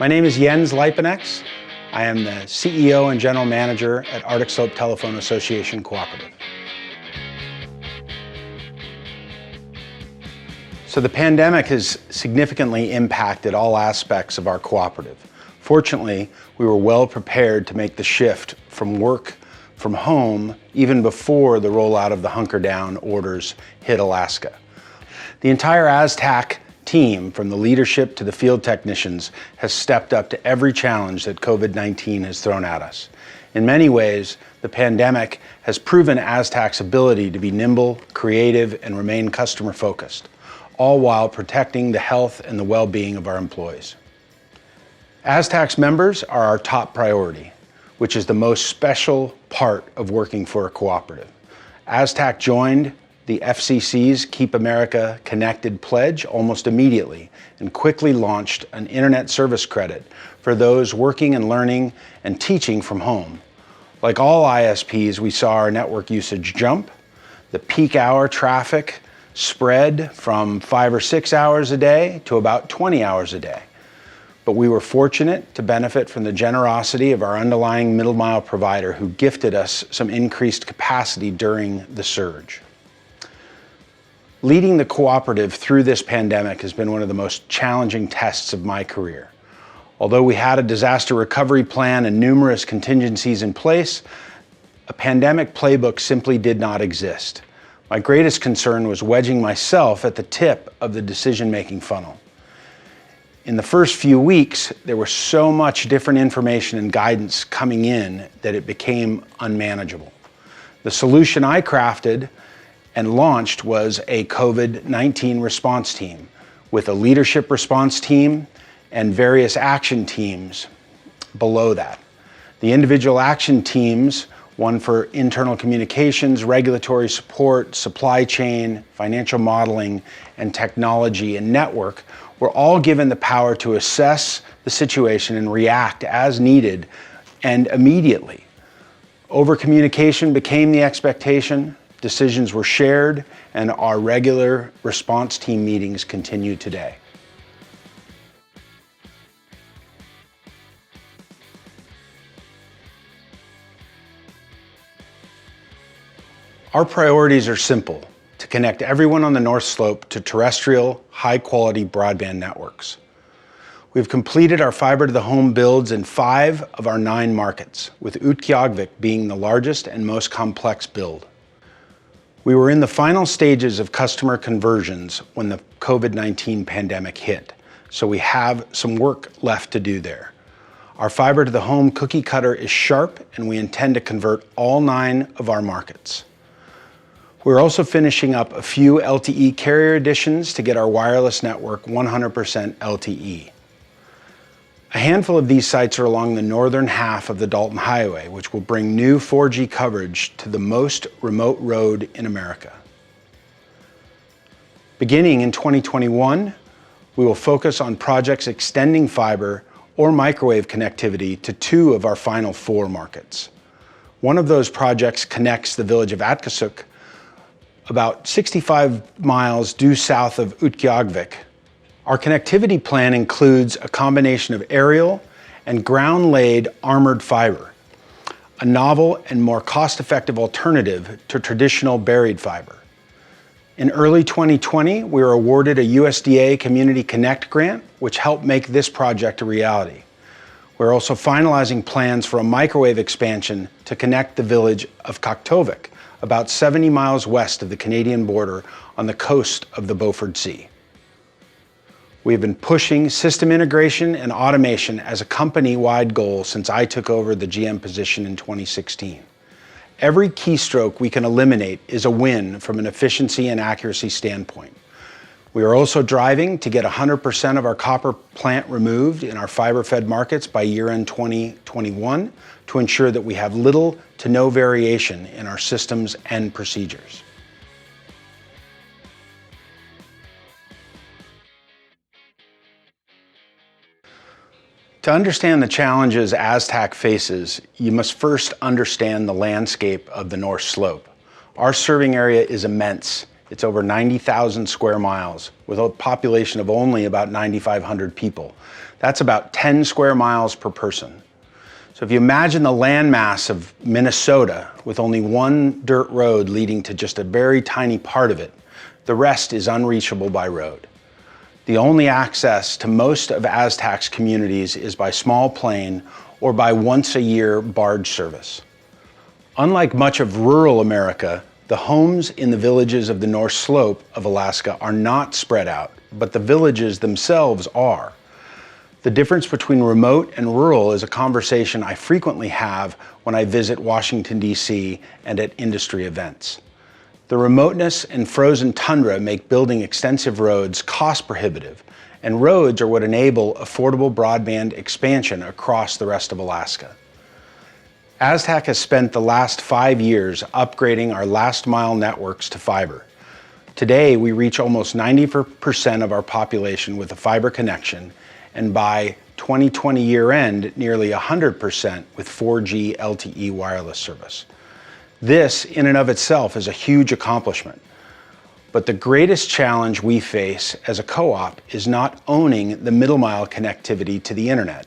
My name is Jens Laipenieks. I am the CEO and General Manager at Arctic Slope Telephone Association Cooperative. So the pandemic has significantly impacted all aspects of our cooperative. Fortunately, we were well prepared to make the shift from work from home even before the rollout of the hunker down orders hit Alaska. The entire ASTAC team, from the leadership to the field technicians, has stepped up to every challenge that COVID-19 has thrown at us. In many ways, the pandemic has proven ASTAC's ability to be nimble, creative, and remain customer-focused, all while protecting the health and the well-being of our employees. ASTAC's members are our top priority, which is the most special part of working for a cooperative. ASTAC joined the FCC's Keep America Connected pledge almost immediately and quickly launched an internet service credit for those working and learning and teaching from home. Like all ISPs, we saw our network usage jump. The peak hour traffic spread from 5 or 6 hours a day to about 20 hours a day. But we were fortunate to benefit from the generosity of our underlying middle mile provider who gifted us some increased capacity during the surge. Leading the cooperative through this pandemic has been one of the most challenging tests of my career. Although we had a disaster recovery plan and numerous contingencies in place, a pandemic playbook simply did not exist. My greatest concern was wedging myself at the tip of the decision-making funnel. In the first few weeks, there was so much different information and guidance coming in that it became unmanageable. The solution I crafted and launched was a COVID-19 response team with a leadership response team and various action teams below that. The individual action teams, one for internal communications, regulatory support, supply chain, financial modeling, and technology and network, were all given the power to assess the situation and react as needed and immediately. Over-communication became the expectation, decisions were shared, and our regular response team meetings continue today. Our priorities are simple: to connect everyone on the North Slope to terrestrial, high-quality broadband networks. We've completed our fiber to the home builds in 5 of our 9 markets, with Utqiagvik being the largest and most complex build. We were in the final stages of customer conversions when the COVID-19 pandemic hit, so we have some work left to do there. Our fiber to the home cookie cutter is sharp, and we intend to convert all 9 of our markets. We're also finishing up a few LTE carrier additions to get our wireless network 100% LTE. A handful of these sites are along the northern half of the Dalton Highway, which will bring new 4G coverage to the most remote road in America. Beginning in 2021, we will focus on projects extending fiber or microwave connectivity to 2 of our final 4 markets. One of those projects connects the village of Atkasuk, about 65 miles due south of Utqiagvik. Our connectivity plan includes a combination of aerial and ground-laid armored fiber, a novel and more cost-effective alternative to traditional buried fiber. In early 2020, we were awarded a USDA Community Connect grant, which helped make this project a reality. We're also finalizing plans for a microwave expansion to connect the village of Kaktovik, about 70 miles west of the Canadian border on the coast of the Beaufort Sea. We have been pushing system integration and automation as a company-wide goal since I took over the GM position in 2016. Every keystroke we can eliminate is a win from an efficiency and accuracy standpoint. We are also driving to get 100% of our copper plant removed in our fiber-fed markets by year-end 2021 to ensure that we have little to no variation in our systems and procedures. To understand the challenges ASTAC faces, you must first understand the landscape of the North Slope. Our serving area is immense It's over 90,000 square miles with a population of only about 9,500 people. That's about 10 square miles per person. So if you imagine the landmass of Minnesota with only one dirt road leading to just a very tiny part of it, the rest is unreachable by road. The only access to most of ASTAC's communities is by small plane or by once-a-year barge service. Unlike much of rural America, the homes in the villages of the North Slope of Alaska are not spread out, but the villages themselves are. The difference between remote and rural is a conversation I frequently have when I visit Washington, D.C. and at industry events. The remoteness and frozen tundra make building extensive roads cost prohibitive, and roads are what enable affordable broadband expansion across the rest of Alaska. ASTAC has spent the last 5 years upgrading our last mile networks to fiber. Today, we reach almost 90% of our population with a fiber connection, and by 2020 year end, nearly 100% with 4G LTE wireless service. This, in and of itself, is a huge accomplishment. But the greatest challenge we face as a co-op is not owning the middle mile connectivity to the internet.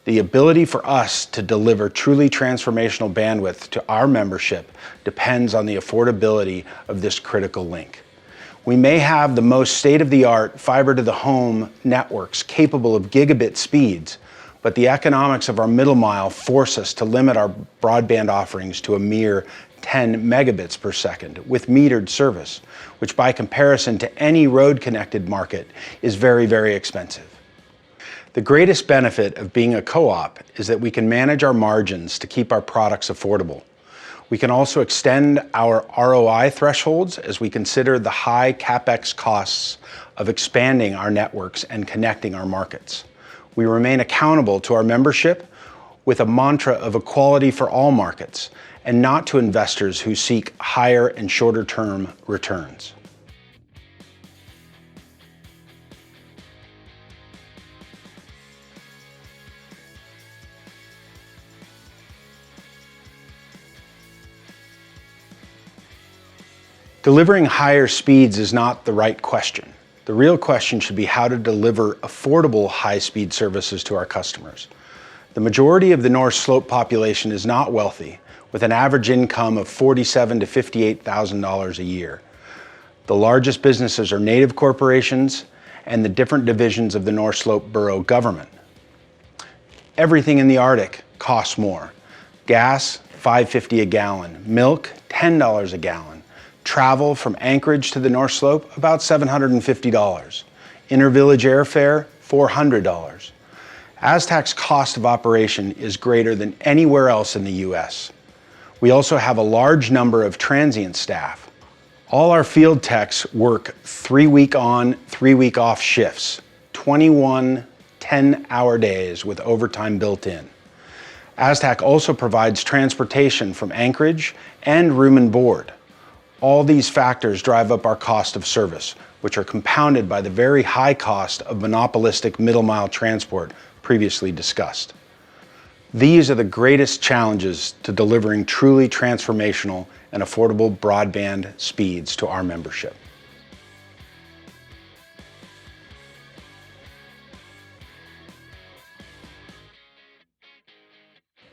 The ability for us to deliver truly transformational bandwidth to our membership depends on the affordability of this critical link. We may have the most state-of-the-art fiber-to-the-home networks capable of gigabit speeds, but the economics of our middle mile force us to limit our broadband offerings to a mere 10 megabits per second with metered service, which by comparison to any road-connected market is very, very expensive. The greatest benefit of being a co-op is that we can manage our margins to keep our products affordable. We can also extend our ROI thresholds as we consider the high CapEx costs of expanding our networks and connecting our markets. We remain accountable to our membership with a mantra of equality for all markets and not to investors who seek higher and shorter term returns. Delivering higher speeds is not the right question. The real question should be how to deliver affordable high-speed services to our customers. The majority of the North Slope population is not wealthy, with an average income of $47,000 to $58,000 a year. The largest businesses are native corporations and the different divisions of the North Slope borough government. Everything in the Arctic costs more. Gas, $5.50 a gallon. Milk, $10 a gallon. Travel from Anchorage to the North Slope, about $750. Inter-village airfare, $400. ASTAC's cost of operation is greater than anywhere else in the U.S. We also have a large number of transient staff. All our field techs work 3-week on, 3-week off shifts, 21 10-hour days with overtime built in. ASTAC also provides transportation from Anchorage and room and board. All these factors drive up our cost of service, which are compounded by the very high cost of monopolistic middle mile transport previously discussed. These are the greatest challenges to delivering truly transformational and affordable broadband speeds to our membership.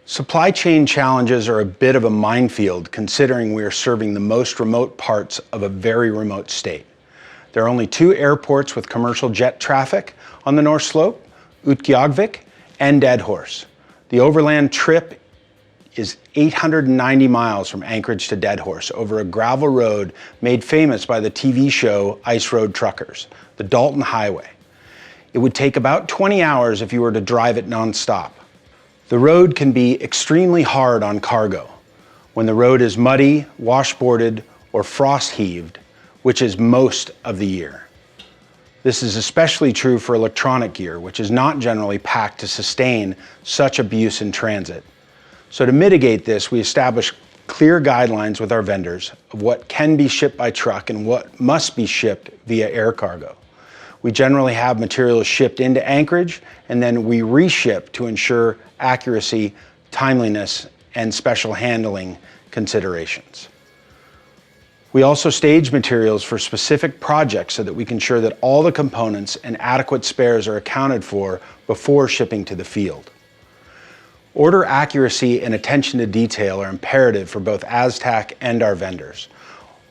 Supply chain challenges are a bit of a minefield considering we are serving the most remote parts of a very remote state. There are only 2 airports with commercial jet traffic on the North Slope, Utqiagvik and Dead Horse. The overland trip is 890 miles from Anchorage to Dead Horse over a gravel road made famous by the TV show Ice Road Truckers, the Dalton Highway. It would take about 20 hours if you were to drive it nonstop. The road can be extremely hard on cargo when the road is muddy, washboarded, or frost heaved, which is most of the year. This is especially true for electronic gear, which is not generally packed to sustain such abuse in transit. So to mitigate this, we establish clear guidelines with our vendors of what can be shipped by truck and what must be shipped via air cargo. We generally have materials shipped into Anchorage and then we reship to ensure accuracy, timeliness, and special handling considerations. We also stage materials for specific projects so that we can ensure that all the components and adequate spares are accounted for before shipping to the field. Order accuracy and attention to detail are imperative for both ASTAC and our vendors.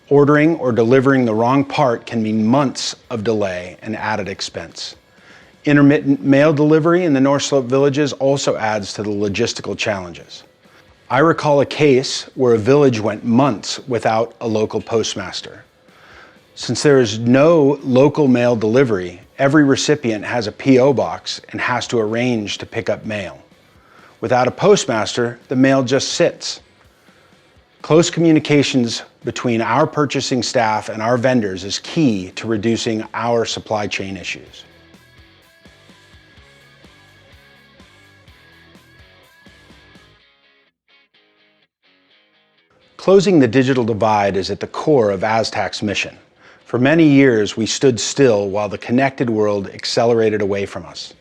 Ordering or delivering the wrong part can mean months of delay and added expense. Intermittent mail delivery in the North Slope villages also adds to the logistical challenges. I recall a case where a village went months without a local postmaster. Since there is no local mail delivery, every recipient has a P.O. box and has to arrange to pick up mail. Without a postmaster, the mail just sits. Close communications between our purchasing staff and our vendors is key to reducing our supply chain issues. Closing the digital divide is at the core of ASTAC's mission. For many years, we stood still while the connected world accelerated away from us.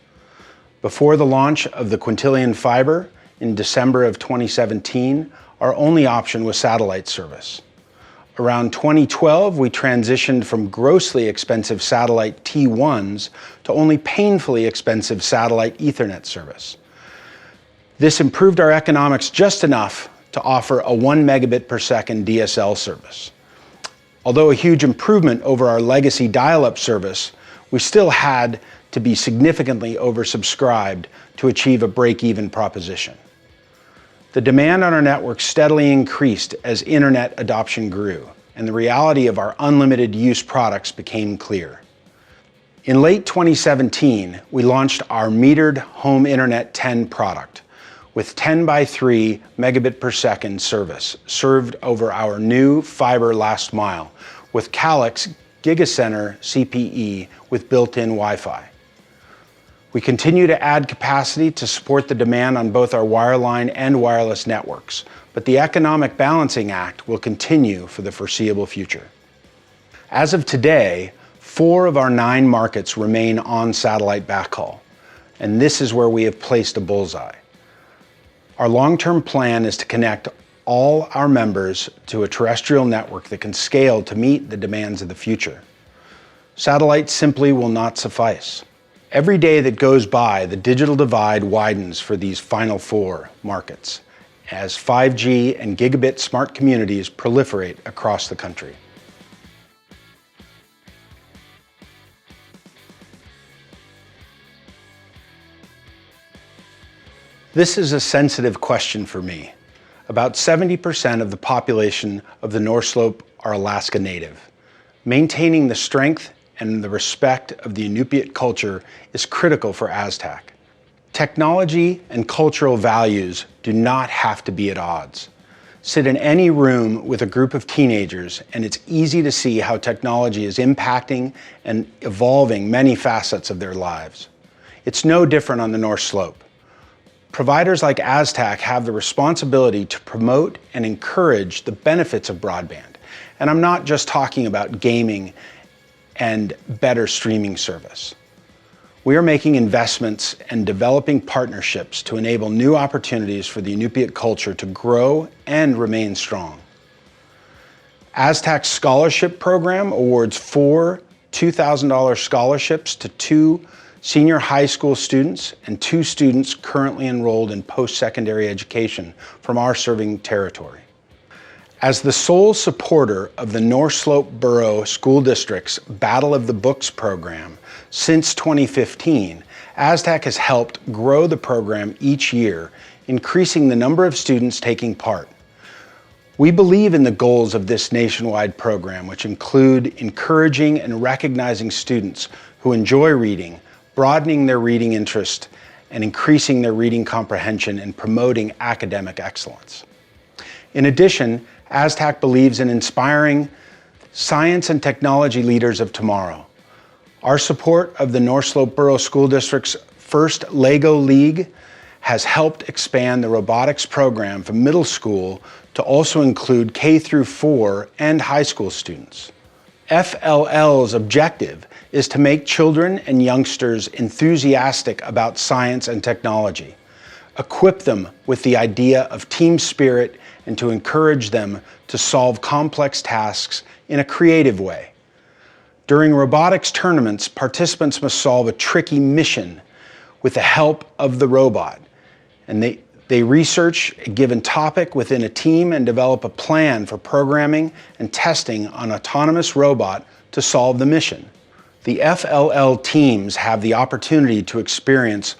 Before the launch of the quintillion fiber in December of 2017, our only option was satellite service. Around 2012, we transitioned from grossly expensive satellite T1s to only painfully expensive satellite Ethernet service. This improved our economics just enough to offer a 1 megabit per second DSL service. Although a huge improvement over our legacy dial-up service, we still had to be significantly oversubscribed to achieve a break-even proposition. The demand on our network steadily increased as internet adoption grew, and the reality of our unlimited use products became clear. In late 2017, we launched our metered Home Internet 10 product, with 10 by 3 megabit per second service served over our new fiber last mile with Calix Gigacenter CPE with built-in Wi-Fi. We continue to add capacity to support the demand on both our wireline and wireless networks, but the economic balancing act will continue for the foreseeable future. As of today, 4 of our 9 markets remain on satellite backhaul, and this is where we have placed a bullseye. Our long-term plan is to connect all our members to a terrestrial network that can scale to meet the demands of the future. Satellite simply will not suffice. Every day that goes by, the digital divide widens for these final 4 markets as 5G and gigabit smart communities proliferate across the country. This is a sensitive question for me. About 70% of the population of the North Slope are Alaska Native. Maintaining the strength and the respect of the Inupiat culture is critical for ASTAC. Technology and cultural values do not have to be at odds. Sit in any room with a group of teenagers and it's easy to see how technology is impacting and evolving many facets of their lives. It's no different on the North Slope. Providers like ASTAC have the responsibility to promote and encourage the benefits of broadband. And I'm not just talking about gaming and better streaming service. We are making investments and developing partnerships to enable new opportunities for the Inupiat culture to grow and remain strong. ASTAC's scholarship program awards 4 $2,000 scholarships to 2 senior high school students and 2 students currently enrolled in post-secondary education from our serving territory. As the sole supporter of the North Slope Borough School District's Battle of the Books program since 2015, ASTAC has helped grow the program each year, increasing the number of students taking part. We believe in the goals of this nationwide program, which include encouraging and recognizing students who enjoy reading, broadening their reading interest, and increasing their reading comprehension and promoting academic excellence. In addition, ASTAC believes in inspiring science and technology leaders of tomorrow. Our support of the North Slope Borough School District's first LEGO League has helped expand the robotics program from middle school to also include K-4 and high school students. FLL's objective is to make children and youngsters enthusiastic about science and technology. equip them with the idea of team spirit, and to encourage them to solve complex tasks in a creative way. During robotics tournaments, participants must solve a tricky mission with the help of the robot, and they research a given topic within a team and develop a plan for programming and testing an autonomous robot to solve the mission. The FLL teams have the opportunity to experience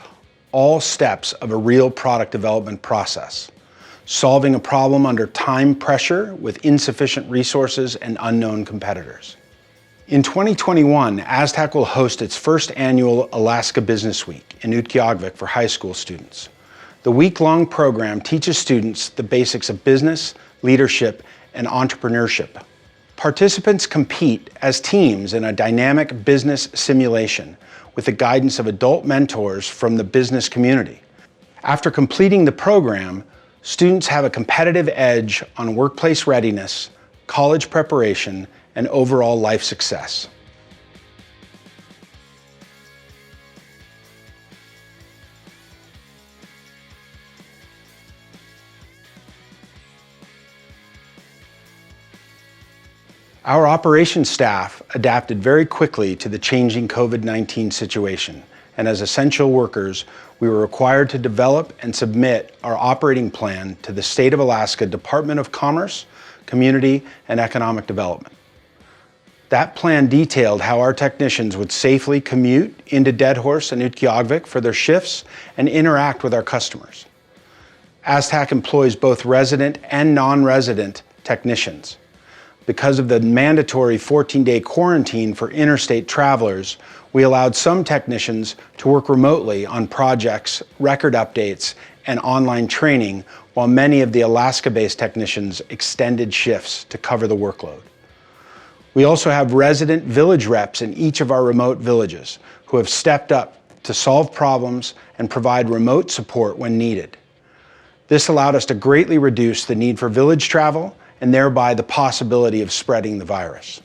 all steps of a real product development process, solving a problem under time pressure with insufficient resources and unknown competitors. In 2021, ASTAC will host its first annual Alaska Business Week in Utqiagvik for high school students. The week-long program teaches students the basics of business, leadership, and entrepreneurship. Participants compete as teams in a dynamic business simulation with the guidance of adult mentors from the business community. After completing the program, students have a competitive edge on workplace readiness, college preparation, and overall life success. Our operations staff adapted very quickly to the changing COVID-19 situation, and as essential workers, we were required to develop and submit our operating plan to the State of Alaska Department of Commerce, Community, and Economic Development. That plan detailed how our technicians would safely commute into Deadhorse and Utqiagvik for their shifts and interact with our customers. ASTAC employs both resident and non-resident technicians. Because of the mandatory 14-day quarantine for interstate travelers, we allowed some technicians to work remotely on projects, record updates, and online training, while many of the Alaska-based technicians extended shifts to cover the workload. We also have resident village reps in each of our remote villages who have stepped up to solve problems and provide remote support when needed. This allowed us to greatly reduce the need for village travel and thereby the possibility of spreading the virus.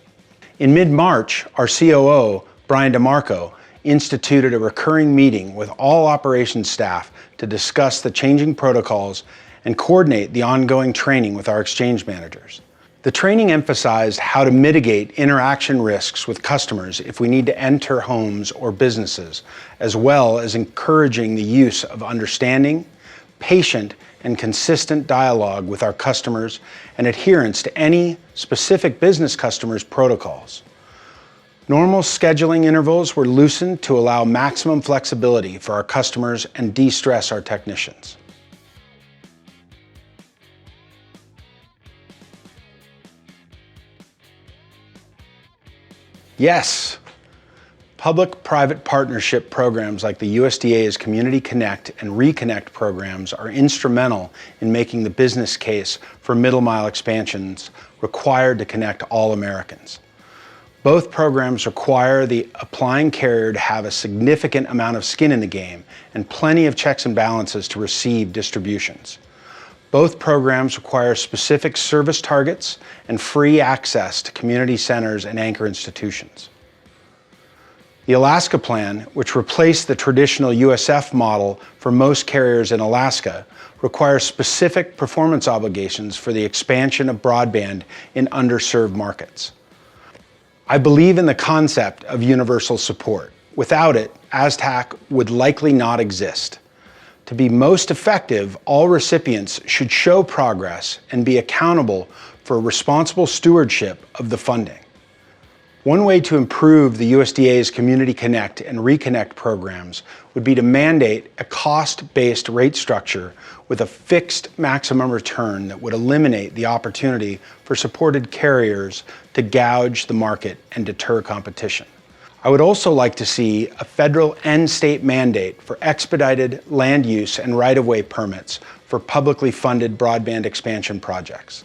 In mid-March, our COO, Brian DeMarco, instituted a recurring meeting with all operations staff to discuss the changing protocols and coordinate the ongoing training with our exchange managers. The training emphasized how to mitigate interaction risks with customers if we need to enter homes or businesses, as well as encouraging the use of understanding, patient, and consistent dialogue with our customers and adherence to any specific business customers' protocols. Normal scheduling intervals were loosened to allow maximum flexibility for our customers and de-stress our technicians. Yes, public-private partnership programs like the USDA's Community Connect and Reconnect programs are instrumental in making the business case for middle-mile expansions required to connect all Americans. Both programs require the applying carrier to have a significant amount of skin in the game and plenty of checks and balances to receive distributions. Both programs require specific service targets and free access to community centers and anchor institutions. The Alaska Plan, which replaced the traditional USF model for most carriers in Alaska, requires specific performance obligations for the expansion of broadband in underserved markets. I believe in the concept of universal support. Without it, ASTAC would likely not exist. To be most effective, all recipients should show progress and be accountable for responsible stewardship of the funding. One way to improve the USDA's Community Connect and Reconnect programs would be to mandate a cost-based rate structure with a fixed maximum return that would eliminate the opportunity for supported carriers to gouge the market and deter competition. I would also like to see a federal and state mandate for expedited land use and right-of-way permits for publicly funded broadband expansion projects.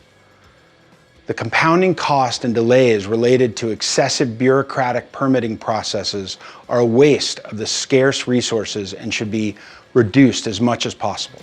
The compounding cost and delays related to excessive bureaucratic permitting processes are a waste of the scarce resources and should be reduced as much as possible.